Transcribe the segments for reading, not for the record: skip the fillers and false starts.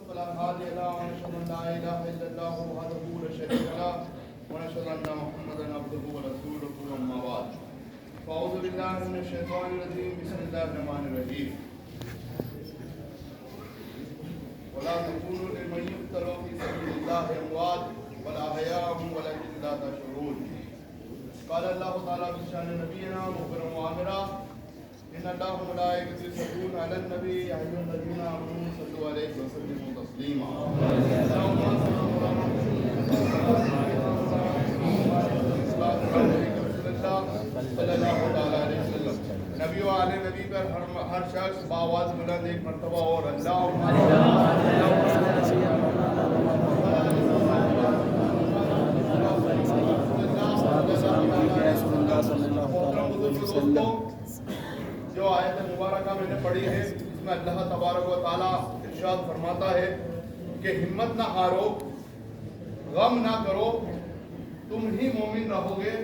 فلا هادي له ونشهد أن لا إله إلا الله وحده لا شريك له ونشهد أن محمدا عبده ورسوله أما بعد فأعوذ بالله من الشيطان الرجيم بسم الله الرحمن الرحيم ولا تكونوا لمن يقتل في سبيل الله أموات بل أحياء ولكن لا تشعرون قال الله تعالى في شأن نبينا مخبرا وآمرا إن الله وملائكته يصلون على النبي يا أيها الذين آمنوا صلوا عليه وسلموا تسليما نبی و آل نبی پر ہر شخص بآواز بلند ایک مرتبہ اور اللہ جو آیت مبارکہ میں نے پڑھی ہے اس میں اللہ تبارک و تعالیٰ ارشاد فرماتا ہے کہ ہمت نہ ہارو، غم نہ کرو، تم ہی مومن رہو گے،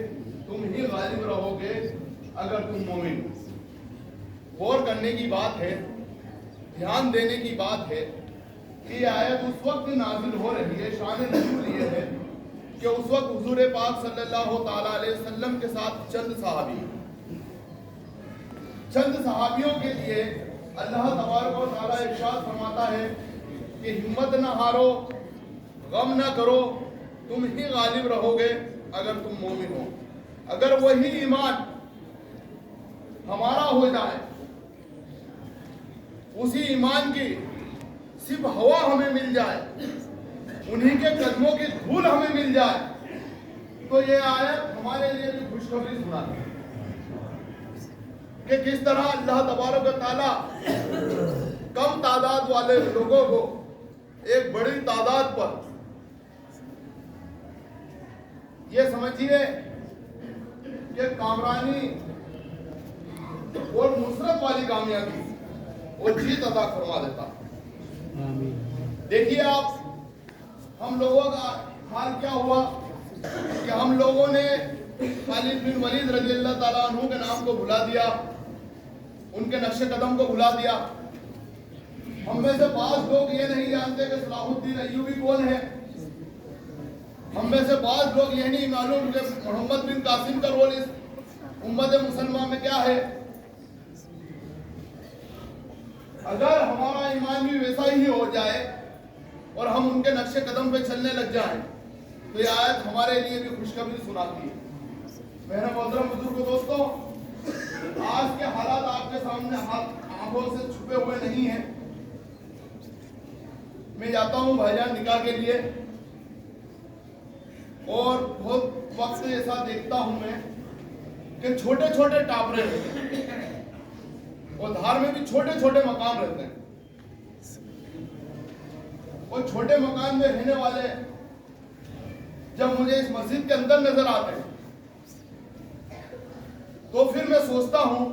تم ہی غالب رہو گے اگر تم مومن ہو۔ غور کرنے کی بات ہے، دھیان دینے کی بات ہے کہ یہ آیت اس وقت نازل ہو رہی ہے، شان نزول یہ ہے کہ اس وقت حضور پاک صلی اللہ تعالیٰ علیہ وسلم کے ساتھ چند صحابیوں کے لیے اللہ تبارک و تعالیٰ ارشاد فرماتا ہے کہ ہمت نہ ہارو، غم نہ کرو، تم ہی غالب رہو گے اگر تم مومن ہو۔ اگر وہی ایمان ہمارا ہو جائے، اسی ایمان کی صرف ہوا ہمیں مل جائے، انہی کے قدموں کی دھول ہمیں مل جائے، تو یہ آیت ہمارے لیے بھی خوشخبری سناتی ہے کہ کس طرح اللہ تبارک و تعالیٰ کم تعداد والے لوگوں کو ایک بڑی تعداد پر، یہ سمجھیے کہ کامرانی اور نصرت والی کامیابی اور جیت عطا فرما دیتا۔ دیکھیے آپ، ہم لوگوں کا حال کیا ہوا کہ ہم لوگوں نے خالد بن ولید رضی اللہ تعالیٰ عنہ کے نام کو بھلا دیا، ان کے نقش قدم کو بھلا دیا۔ ہم میں سے بعض لوگ یہ نہیں جانتے کہ صلاح الدین ایوبی کون ہے، ہم میں سے بعض لوگ یہ نہیں معلوم کہ محمد بن قاسم کا رول اس امت مسلمہ میں کیا ہے۔ اگر ہمارا ایمان بھی ویسا ہی ہو جائے اور ہم ان کے نقش قدم پہ چلنے لگ جائیں تو یہ آیت ہمارے لیے بھی خوشخبری سناتی ہے۔ میرے محترم بزرگ دوستوں، آج کے حالات آپ کے سامنے آنکھوں سے چھپے ہوئے نہیں ہیں۔ میں جاتا ہوں بھائی جان نکاح کے لیے اور بہت وقت ایسا دیکھتا ہوں میں کہ چھوٹے چھوٹے ٹاپرے رہتے ہیں اور دھار میں بھی چھوٹے چھوٹے مکان رہتے ہیں، اور چھوٹے مکان میں رہنے والے جب مجھے اس مسجد کے اندر نظر آتے ہیں تو پھر میں سوچتا ہوں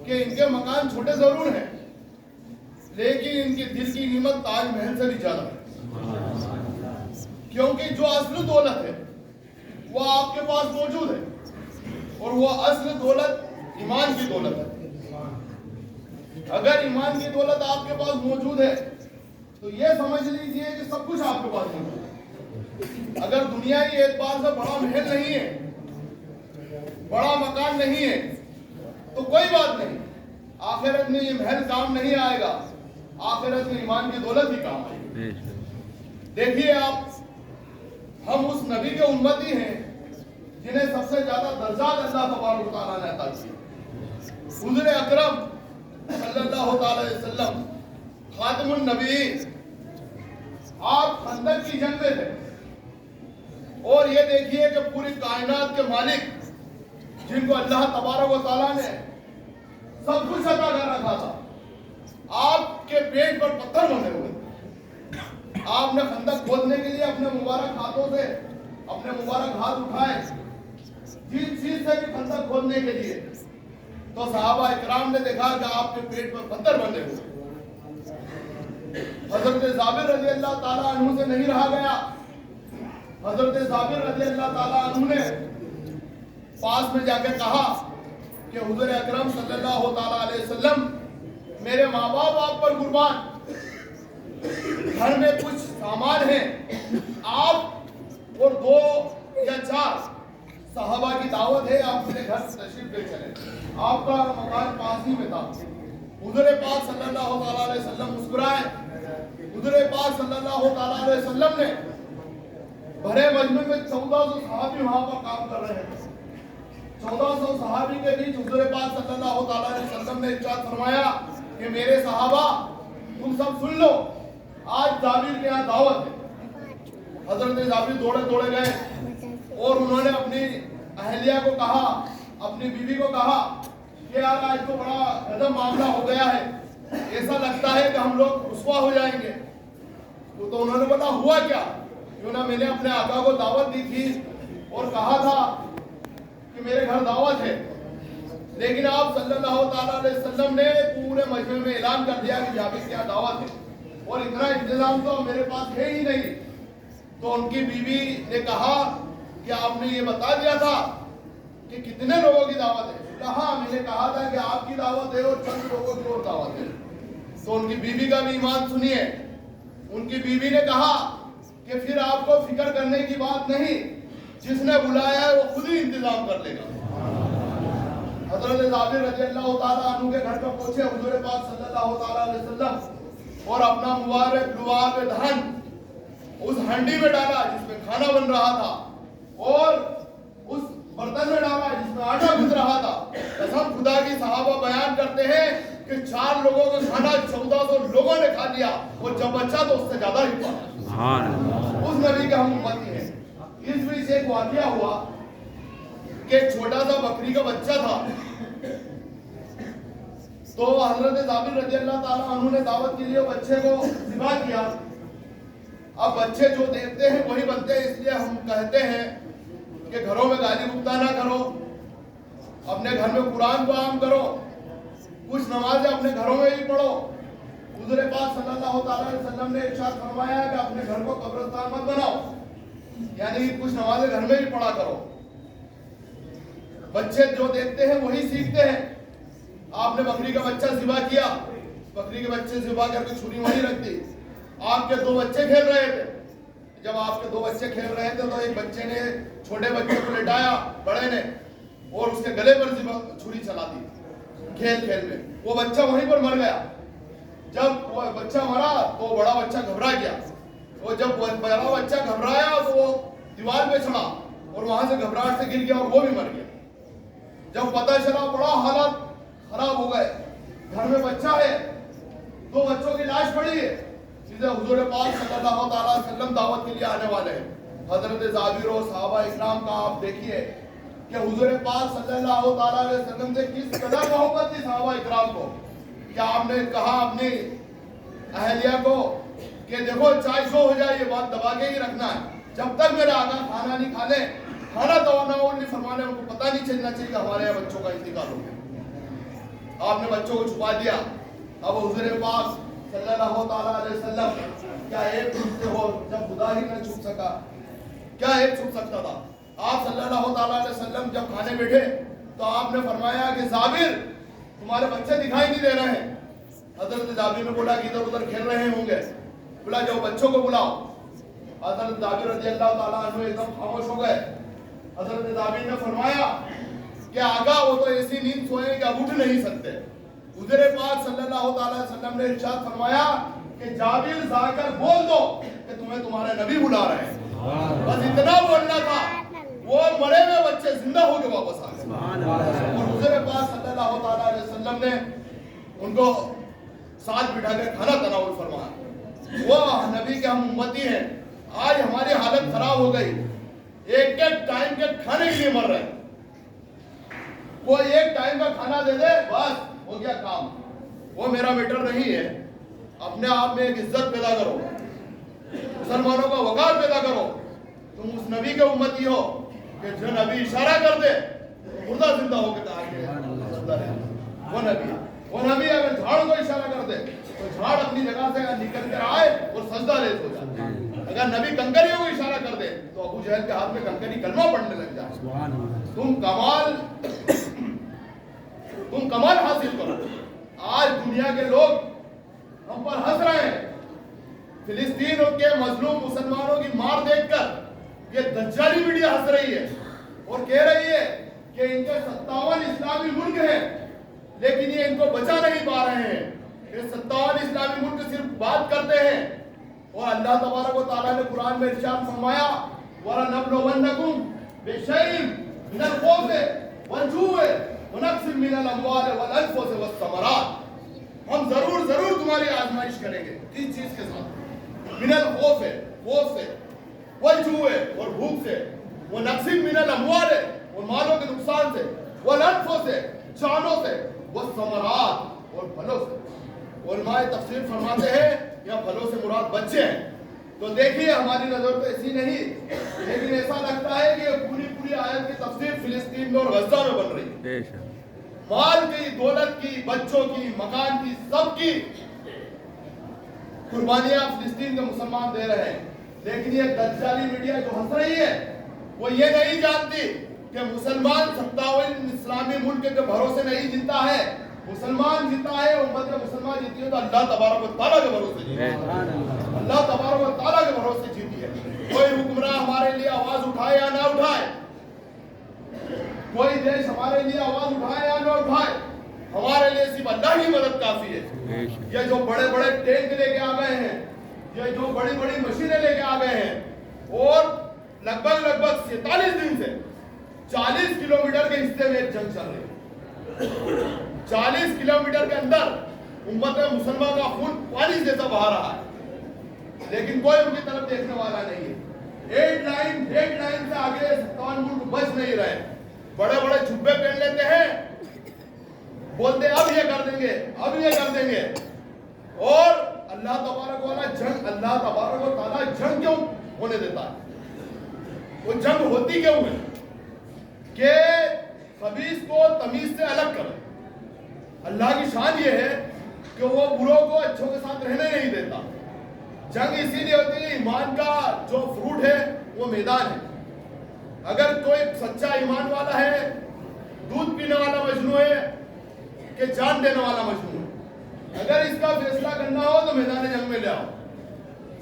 کہ ان کے مکان چھوٹے ضرور ہیں لیکن ان کی دل کی قیمت تاج محل سے بھی زیادہ ہے، کیونکہ جو اصل دولت ہے وہ آپ کے پاس موجود ہے، اور وہ اصل دولت ایمان کی دولت ہے۔ اگر ایمان کی دولت آپ کے پاس موجود ہے تو یہ سمجھ لیجئے کہ سب کچھ آپ کے پاس موجود ہے۔ اگر دنیا ہی اعتبار سے بڑا محل نہیں ہے، بڑا مکان نہیں ہے تو کوئی بات نہیں، آخرت میں یہ محل کام نہیں آئے گا، آخرت میں ایمان کی دولت ہی کام آئے گی۔ دیکھیے آپ، ہم اس نبی کے امتی ہیں جنہیں سب سے زیادہ درجات اللہ تبارک و تعالیٰ نے عطا کیے۔ حضور اکرم صلی اللہ تعالی علیہ وسلم خاتم النبی، آپ خندق کی جنگ میں تھے، اور یہ دیکھیے کہ پوری کائنات کے مالک جن کو اللہ تبارک و تعالیٰ نے سب کچھ عطا کر رکھا تھا، آپ کے پیٹ پر پتھر بندھے ہوئے، آپ نے خندق کھودنے کے لیے اپنے مبارک ہاتھوں سے اپنے مبارک ہاتھ اٹھائے جس چیز سے بھی خندق کھودنے کے لیے، تو صحابہ اکرام نے دیکھا کہ آپ کے پیٹ پر پتھر بندھے ہوئے۔ حضرت جابر رضی اللہ تعالیٰ عنہ سے نہیں رہا گیا، حضرت جابر رضی اللہ تعالیٰ عنہ نے پاس میں جا کے کہا کہ حضور اکرم صلی اللہ تعالیٰ علیہ وسلم میرے ماں باپ آپ پر قربان، घर में कुछ सामान है, आप और 2 या 4 सहाबा की दावत है, आप मेरे घर तशरीफ ले चले। आपका मकान पास ही में था। हुजूर पाक सल्लल्लाहु अलैहि वसल्लम मुस्कुराए। हुजूर पाक सल्लल्लाहु अलैहि वसल्लम ने भरे मजमे में 1400 सहाबी वहां पर काम कर रहे थे। 1400 सहाबी के बीच हुजूर पाक सल्लल्लाहु अलैहि वसल्लम ने इरशाद फरमाया कि मेरे सहाबा तुम सब सुन लो, आज जाबिर के यहाँ दावत है। हजरत जाबिर दौड़े दौड़े गए और उन्होंने अपनी अहलिया को कहा, अपनी बीवी को कहा कि यार आज तो बड़ा गजब मामला हो गया है, ऐसा लगता है कि हम लोग रुस्वा हो जाएंगे। तो उन्होंने बोला हुआ क्या? क्यों ना मैंने अपने आका को दावत दी थी और कहा था कि मेरे घर दावत है, लेकिन आप सल्लल्लाहु अलैहि वसल्लम ने पूरे मजमे में ऐलान कर दिया कि जाबिर क्या दावत है और इतना इंतजाम तो मेरे पास है ही नहीं। तो उनकी बीवी ने कहा कि आपने ये बता दिया था कि कितने लोगों की दावत है? कहा मैंने कहा था कि आपकी दावत है और चंद लोगों की और दावत है। तो उनकी बीवी का भी ईमान सुनिए। उनकी बीवी ने कहा कि फिर आपको फिक्र करने की बात नहीं, जिसने बुलाया है वो खुद ही इंतजाम कर लेगा। हजरत जाबिर रज़ियल्लाहु ताला अन्हु के घर पर पहुंचे हुजूर पाक सल्लल्लाहु अलैहि वसल्लम और अपना मुबारक लुआब धन उस हंडी में डाला जिसमें खाना बन रहा था और उस बर्तन में डाला जिसमें आटा गूंथ रहा था। कसम खुदा की सहाबा बयान करते हैं कि 4 लोगों का खाना 1400 लोगों ने खा लिया और जब बच्चा तो उससे ज्यादा ही पाया। उस नबी के हम उम्मती हैं। इस बीच एक वाकया हुआ कि एक छोटा सा बकरी का बच्चा था। तो हजरत जाबिर रज़ियल्लाहु ताला अन्हु ने दावत के लिए बच्चे को ज़िबा किया। अब बच्चे जो देखते हैं वही बनते हैं, इसलिए हम कहते हैं कि घरों में गाली गुप्ता ना करो, अपने घर में कुरान को आम करो, कुछ नमाजें अपने घरों में भी पढ़ो। हुजूर पाक सल्लल्लाहु अलैहि वसल्लम ने इरशाद फरमाया कि अपने घर को कब्रिस्तान मत बनाओ, यानी कुछ नमाजें घर में भी पढ़ा करो। बच्चे जो देखते हैं वही सीखते हैं। आपने बकरी का बच्चा ज़िबा किया, बकरी के बच्चे ज़िबा करके छुरी वहीं रख दी। आपके 2 बच्चे खेल रहे थे। जब आपके 2 बच्चे खेल रहे थे तो एक बच्चे ने छोटे बच्चे को लिटाया बड़े ने और उसके गले पर छुरी चला दी खेल खेल में। वो बच्चा वहीं पर मर गया। जब वो बच्चा मरा तो बड़ा बच्चा घबरा गया। और जब बड़ा बच्चा घबराया तो वो दीवार पे चढ़ा और वहां से घबराहट से गिर गया और वो भी मर गया। जब पता चला बड़ा हालत खराब हो गए। घर में बच्चा है, 2 बच्चों की लाश पड़ी है। सीधे हुजूर पाक सल्लल्लाहु अलैहि वसल्लम दावत के लिए आने वाले हैं। हजरत जाबिर और सहाबा इकराम का आप देखिए कि हुजूर पाक सल्लल्लाहु अलैहि वसल्लम से किस कदर मोहब्बत थी सहाबा इकराम को। क्या आपने कहा अपनी अहलिया को कि देखो चाय शो हो जाए, ये बात दबा के ही रखना है, जब तक मेरे आका खाना नहीं खा ले, खाना दबाना और नहीं फरमाने, उनको पता नहीं चलना चाहिए कि हमारे यहाँ बच्चों का इंतकाल हो गया। आपने बच्चों को छुपा दिया। अब हुजूर पाक सल्लल्लाहु अलैहि वसल्लम क्या एक छुपते हो जब खुदा ही न छुप सका, क्या एक छुप सकता था? आप सल्लल्लाहु अलैहि वसल्लम जब खाने बैठे तो आपने फरमाया कि जाबिर तुम्हारे बच्चे दिखाई नहीं दे रहे हैं। हजरत जाबिर ने बोला कि इधर उधर खेल रहे होंगे। बोला जाओ बच्चों को बुलाओ। हजरत जाबिर रज़ियल्लाहु ताला अन्हु एकदम खामोश हो गए। हजरत जाबिर ने फरमाया कि आगा वो तो ऐसी नींद सोए कि अब उठ नहीं सकते। हुजूर पाक सल्लल्लाहु अलैहि वसल्लम ने इरशाद फरमाया कि जाबिर जाकर बोल दो कि तुम्हें तुम्हारे नबी बुला रहे हैं। बस इतना बोलना था, वो मरे हुए बच्चे जिंदा होकर वापस आ गए। और हुजूर पाक सल्लल्लाहु अलैहि वसल्लम ने उनको साथ बिठाकर खाना तनावुल फरमाया। वो नबी के हम उम्मती हैं। आज हमारी हालत खराब हो गई, एक एक टाइम के खाने के लिए मर रहे हैं। वो एक टाइम का खाना दे दे बस हो गया काम। वो मेरा मैटर नहीं है। अपने आप में एक इज्जत पैदा करो, मुसलमानों का वकार पैदा करो। तुम उस नबी के उम्मती हो कि जो नबी इशारा कर दे तो मुर्दा जिंदा होकर वो नबी अगर झाड़ को इशारा कर दे तो झाड़ अपनी जगह से निकल कर आए और सजदा रेज हो जाए। अगर नबी कंकरियों को इशारा कर दे तो अबू जहल के हाथ में कंकरी कलमा पढ़ने लग जाए। तुम कमाल हासिल करो। आज दुनिया के लोग हम पर हंस रहे हैं। फिलिस्तीन के मजलूम मुसलमानों की मार देखकर ये दज्जाली मीडिया हंस रही है और कह रही है कि इनके 57 इस्लामी मुल्क हैं, लेकिन ये इनको बचा नहीं पा रहे हैं। ये 57 इस्लामी मुल्क सिर्फ बात करते हैं, और अल्लाह तबारक व तआला ने कुरान में इरशाद फरमाया, वलनब्लुवन्नकुम बिशैइन मिनल खौफि वल-जू'i व नक्सिन मिनल अमवाल वल अनफुसि वस्समरात। हम जरूर तुम्हारी आजमाइश करेंगे किस चीज के साथ? मिनल खौफि, खौफ से, वल-जू'i और भूख से, व नक्सिन मिनल अमवाल और मालों के नुकसान से, वल अनफुसि जानों से, वस्समरात और फलों से। उलमाए तफसीर फरमाते हैं या फलों से मुराद बच्चे हैं। तो देखिए हमारी नजर तो ऐसी नहीं, लेकिन ऐसा लगता है कि पूरी आयत की तफसीर फिलिस्तीन में और गजा में बन रही है। माल की, दौलत की, बच्चों की, मकान की, सबकी कुर्बानियां फिलिस्तीन के मुसलमान दे रहे हैं। लेकिन ये दज्जाली मीडिया जो हंस रही है वो ये नहीं जानती कि मुसलमान 57 इस्लामी मुल्क के भरोसे नहीं जीता है। मुसलमान जीता है, उम्मत मुसलमान जीती है तो अल्लाह तबारक व तआला के भरोसे जीती है। अल्लाह तबारक व तआला के भरोसे जीती है। कोई हुक्मरान हमारे लिए आवाज उठाए या ना उठाए, कोई देश हमारे लिए आवाज उठाए या ना उठाए, हमारे लिए सिर्फ अल्लाह की मदद काफी है। ये जो बड़े बड़े टैंक लेके आ गए हैं, ये जो बड़ी बड़ी मशीनें लेके आ गए हैं, और लगभग 47 दिन से 40 किलोमीटर के हिस्से में एक जंग चल रही है। 40 किलोमीटर के अंदर उम्मत मुसलमान का खून पानी जैसा बहा रहा है, लेकिन कोई उनकी तरफ देखने वाला नहीं है। डेड लाइन से आगे 57 मुल्क बच नहीं रहे। बड़े बड़े जुब्बे पहन लेते हैं, बोलते अब ये कर देंगे, अब ये कर देंगे, और अल्लाह तबारक व तआला जंग क्यों होने देता है? वो जंग होती क्यों है? कि खबीस को तमीज से अलग करे। अल्लाह की शान ये है कि वो बुरों को अच्छों के साथ रहने नहीं देता। जंग इसीलिए होती है, ईमान का जो फ्रूट है वो मैदान है। अगर कोई सच्चा ईमान वाला है, दूध पीने वाला मजनू है कि जान देने वाला मजनू है, अगर इसका फैसला करना हो तो मैदान जंग में ले आओ।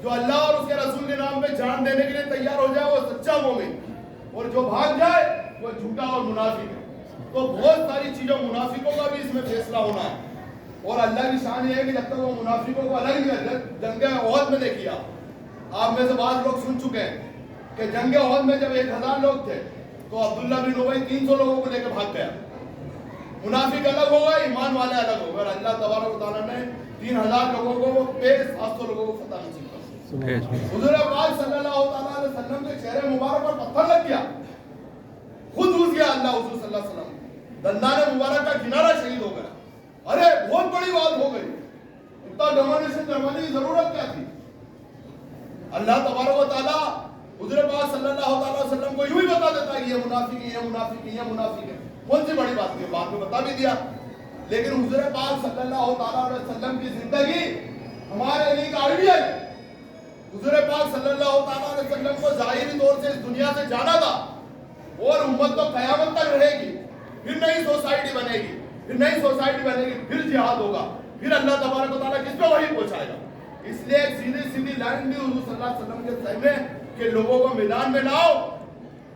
जो अल्लाह और उसके रसूल के नाम पे जान देने के लिए तैयार हो जाए वो सच्चा मोमिन, और जो भाग जाए वो झूठा और मुनाफिक है। तो बहुत सारी चीजों, मुनाफिकों का भी इसमें फैसला होना है। और अल्लाह की शान ये है कि जब तक वो मुनाफिकों को अलग नहीं, जंग ओहद में देखिए आप में से बाद लोग सुन चुके हैं कि जंग ओहद में जब 1000 लोग थे तो अब्दुल्ला बिन उबई 300 लोगों को लेकर भाग गया। मुनाफिक अलग हो गए, ईमान वाले अलग हो गए। अल्लाह तबारक व तआला ने 3000 लोगों को पे 700 लोगों को फतह नसीब किया। हुजूर पाक सल्लल्लाहु अलैहि वसल्लम के चेहरे मुबारक पर पत्थर लग गया, खुद घुस गया अल्लाह हुजूर सल्लल्लाहु अलैहि वसल्लम, दंदाने मुबारक का किनारा शहीद हो गया। अरे बहुत बड़ी बात हो गई, इतना डोमिनेशन करवाने की जरूरत क्या थी? अल्लाह तबारक व तआला हुजूर पाक सल्लल्लाहु अलैहि वसल्लम को यूं ही बता देता है ये मुनाफिक है, ये मुनाफिक है, ये मुनाफिक है। कौन सी बड़ी बात थी? बाद में बता भी दिया। लेकिन हुजूर पाक सल्लल्लाहु अलैहि वसल्लम की जिंदगी हमारे लिए एक आइडियल है। हुजूर पाक सल्लल्लाहु अलैहि वसल्लम को जाहिरी तौर से इस दुनिया से जाना था, और उम्मत तो कयामत तक रहेगी, फिर नई सोसाइटी बनेगी, फिर जिहाद होगा, फिर अल्लाह तबारक व तआला किस पे वही पहुंचाएगा। इसलिए एक सीधी लाइन दी हुजूर सल्लल्लाहु अलैहि वसल्लम के सामने कि लोगों को मैदान में लाओ,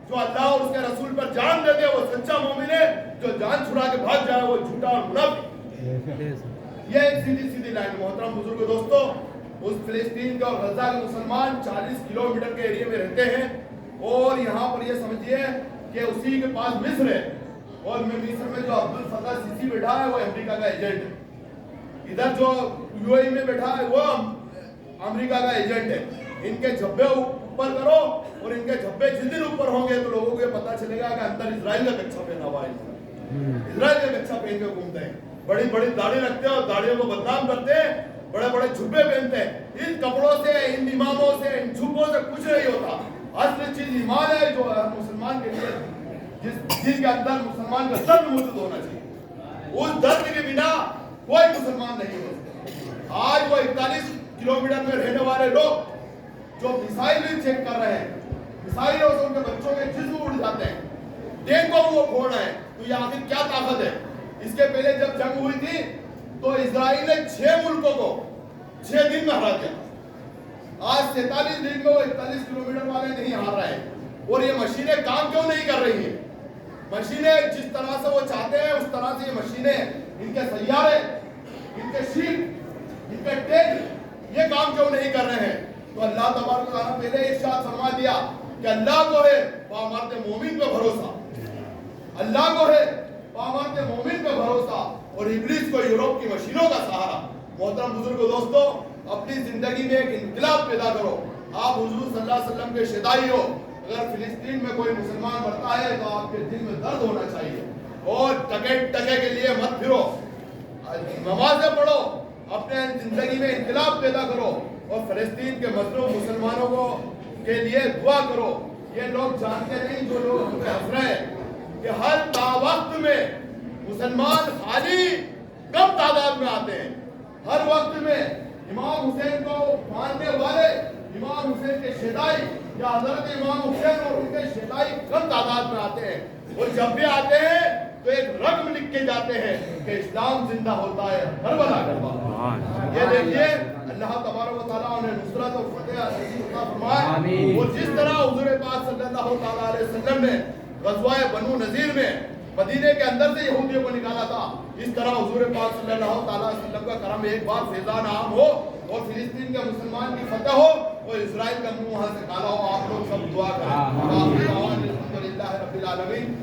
जो अल्लाह और उसके रसूल पर जान दे दे वो सच्चा मोमिन है, जो जान छुड़ा के भाग जाए वो झूठा और मुनाफिक। ये एक सीधी लाइन। मोहतरम बुजुर्ग दोस्तों, उस फिलिस्तीन के और गजा के मुसलमान 40 किलोमीटर के एरिया में रहते हैं, और यहाँ पर ये समझिए कि उसी के पास मिस्र है, और मिस्र में जो अब्दुल फतह सीसी बैठा है वो अमेरिका का एजेंट है। इधर जो यूएई में बैठा है वो अमेरिका का एजेंट है। इनके झब्बे ऊपर करो, और इनके झब्बे जिस दिन ऊपर होंगे तो लोगों को ये पता चलेगा कि अंदर इजराइल का कच्चा पहना हुआ है। इजराइल का कच्चा पहन के घूमते हैं, बड़ी बड़ी दाढ़ी रखते हैं और दाढ़ियों को बदनाम करते हैं, बड़े बड़े झुब्बे पहनते हैं। इन कपड़ों से, इन इमामों से, इन झुब्बों से कुछ नहीं होता। असली चीज ईमान है, जो मुसलमान के लिए जिसके अंदर मुसलमान का दर्द मौजूद होना चाहिए। उस दर्द के बिना कोई मुसलमान नहीं हो सकता। आज वो 41 किलोमीटर में रहने वाले लोग जो मिसाइल भी चेक कर रहे हैं, मिसाइलों से उनके बच्चों के जिस्म उड़ जाते हैं, टैंकों को वो फोड़ रहे हैं, तो ये आखिर क्या ताकत है? इसके पहले जब जंग हुई थी तो इजराइल ने 6 मुल्कों को 6 दिन में हरा दिया। آج 47 دن میں وہ 41 کلومیٹر والے نہیں ہار رہے. اور یہ مشینیں کام کیوں نہیں کر رہی ہیں؟ مشینیں جس طرح سے وہ چاہتے ہیں اس طرح سے یہ مشینیں، ان کے سیارے، ان کے شپ، ان کے ٹینک یہ کام کیوں نہیں کر رہے ہیں؟ تو اللہ تبارک و تعالیٰ پہلے ارشاد فرما دیا کہ اللہ کو ہے بامرد مومن پہ بھروسہ، اللہ کو ہے بامرد مومن پہ بھروسہ، اور ابلیس کو یورپ کی مشینوں کا سہارا. محترم بزرگ دوستو، اپنی زندگی میں ایک انقلاب پیدا کرو. آپ حضور صلی اللہ علیہ وسلم کے شیدائی ہو. اگر فلسطین میں کوئی مسلمان مرتا ہے تو آپ کے دل میں درد ہونا چاہیے، اور ٹکے کے لیے مت پھرو، نمازیں پڑھو، اپنے زندگی میں انقلاب پیدا کرو، اور فلسطین کے مظلوم مسلمانوں کو کے لیے دعا کرو. یہ لوگ جانتے نہیں، جو لوگ ہم پہ ہنس رہے ہیں، کہ ہر وقت میں مسلمان خالی کم تعداد میں آتے ہیں. ہر وقت میں امام حسین کو ماننے والے، امام حسین کے شیدائی یا حضرت امام حسین اور ان کے شیدائی کم تعداد میں آتے ہیں، اور جب بھی آتے ہیں تو ایک رقم لکھ کے جاتے ہیں کہ اسلام زندہ ہوتا ہے کربلا کربلا. یہ دیکھیے اللہ تبارک و تعالیٰ نے نصرت و فتح عطا فرمائے. اور جس طرح حضور پاک صلی اللہ تعالیٰ علیہ وسلم نے غزوہ بنو نذیر میں مدینے کے اندر سے یہودیوں کو نکالا تھا، اس طرح حضور پاک صلی اللہ تعالیٰ علیہ وسلم کا کرم ایک بار فیضان عام ہو، اور فلسطین کے مسلمان کی فتح ہو، اور اسرائیل کا منہ وہاں سے کالا ہو. آپ لوگ سب دعا کریں. الحمدللہ رب العالمین.